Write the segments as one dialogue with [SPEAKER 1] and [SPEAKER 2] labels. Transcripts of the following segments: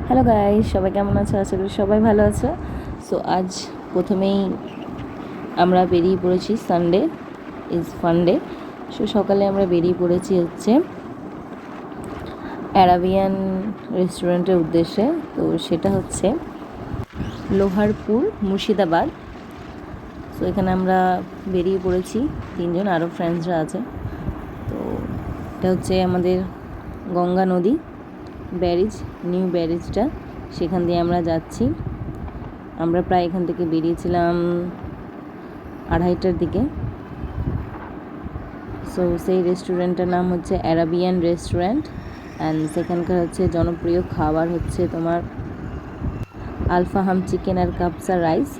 [SPEAKER 1] Hello guys, সবাই কেমন আছো? আশা করি সবাই ভালো আছো। সো আজ প্রথমেই আমরা বেরিয়ে পড়েছি, সানডে ইজ ফান্ডে। সো সকালে আমরা বেরিয়ে পড়েছি হচ্ছে অ্যারাবিয়ান রেস্টুরেন্টের উদ্দেশ্যে। তো সেটা হচ্ছে লোহারপুর, মুর্শিদাবাদ। সো এখানে আমরা বেরিয়ে পড়েছি তিনজন, আরও ফ্রেন্ডসরা আছে। তো এটা হচ্ছে আমাদের গঙ্গা নদী ব্যারিজ, নিউ ব্যারিজটা, সেখান দিয়ে আমরা যাচ্ছি। আমরা প্রায় এখান থেকে বেরিয়েছিলাম 2:30টার দিকে। সো সেই রেস্টুরেন্টটার নাম হচ্ছে অ্যারাবিয়ান রেস্টুরেন্ট, অ্যান্ড সেখানকার হচ্ছে জনপ্রিয় খাবার হচ্ছে তোমার আলফাহাম চিকেন আর কাপসা রাইস।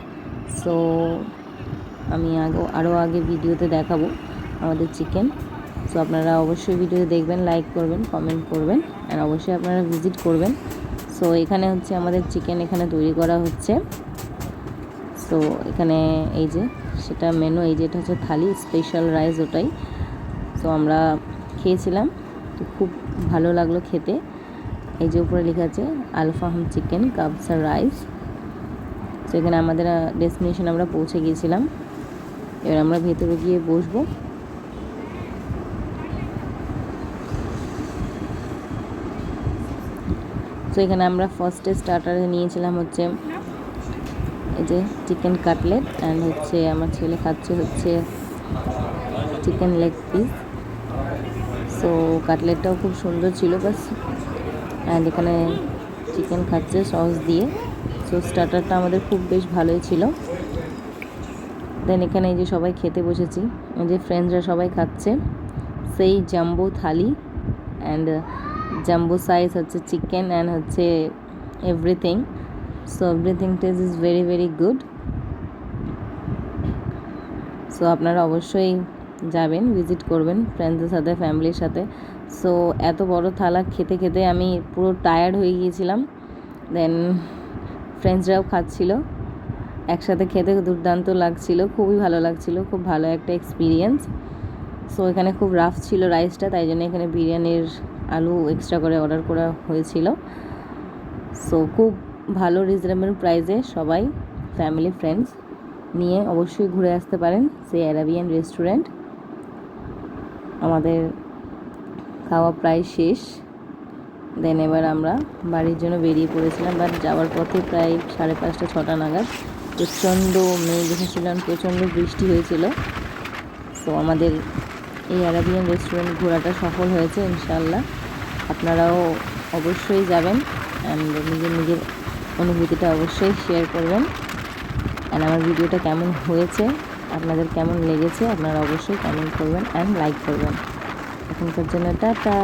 [SPEAKER 1] সো আমি আরও আগে ভিডিওতে দেখাবো আমাদের চিকেন। সো আপনারা অবশ্যই ভিডিওতে দেখবেন, লাইক করবেন, কমেন্ট করবেন, অ্যান্ড অবশ্যই আপনারা ভিজিট করবেন। সো এখানে হচ্ছে আমাদের চিকেন এখানে তৈরি করা হচ্ছে। সো এখানে এই যে সেটা মেনু, এই যে এটা হচ্ছে থালি, স্পেশাল রাইস ওটাই। সো আমরা খেয়েছিলাম, তো খুব ভালো লাগলো খেতে। এই যে উপরে লেখা আছে আলফাহাম চিকেন কাবসা রাইস। সো এখানে আমাদের ডেস্টিনেশন আমরা পৌঁছে গিয়েছিলাম। এবার আমরা ভেতরে গিয়ে বসবো। তো এখানে আমরা ফার্স্টে স্টার্টারে নিয়েছিলাম হচ্ছে এই যে চিকেন কাটলেট, অ্যান্ড হচ্ছে আমার ছেলে খাচ্ছে হচ্ছে চিকেন লেগ পিস। সো কাটলেটটাও খুব সুন্দর ছিল বাস, অ্যান্ড এখানে চিকেন খাচ্ছে সস দিয়ে। সো স্টার্টারটা আমাদের খুব বেশ ভালোই ছিল। দেন এখানে এই যে সবাই খেতে বসেছি, এই যে ফ্রেন্ডসরা সবাই খাচ্ছে সেই jumbo thali, and jumbo size হচ্ছে চিকেন, অ্যান্ড হচ্ছে everything. So everything test is very very good. So আপনারা অবশ্যই যাবেন, ভিজিট করবেন ফ্রেন্ডসদের সাথে, ফ্যামিলির সাথে। সো এত বড় থালা খেতে খেতে আমি পুরো টায়ার্ড হয়ে গিয়েছিলাম। দেন ফ্রেন্ডসরাও খাচ্ছিল, একসাথে খেতে দুর্দান্ত লাগছিল, খুবই ভালো লাগছিল, খুব ভালো একটা এক্সপিরিয়েন্স। সো এখানে খুব রাফ ছিল রাইসটা, তাই জন্য এখানে বিরিয়ানির আলু এক্সট্রা করে অর্ডার করা হয়েছিল। সো খুব ভালো রিজনেবল প্রাইসে সবাই ফ্যামিলি ফ্রেন্ডস নিয়ে অবশ্যই ঘুরে আসতে পারেন সেই অ্যারাবিয়ান রেস্টুরেন্ট। আমাদের খাওয়া প্রায় শেষ। দেন এবার আমরা বাড়ির জন্য বেরিয়ে পড়েছিলাম, বাট যাওয়ার পথে প্রায় 5:30 6টা নাগাদ প্রচণ্ড মেঘ এসেছিলাম, প্রচণ্ড বৃষ্টি হয়েছিল। সো আমাদের এই অ্যারাবিয়ান রেস্টুরেন্ট ঘোরাটা সফল হয়েছে ইনশাআল্লাহ। আপনারাও অবশ্যই যাবেন, অ্যান্ড নিজের অনুভূতিটা অবশ্যই শেয়ার করবেন। অ্যান্ড আমার ভিডিওটা কেমন হয়েছে, আপনাদের কেমন লেগেছে, আপনারা অবশ্যই কমেন্ট করবেন অ্যান্ড লাইক করবেন। এখনকার জন্য টাটা।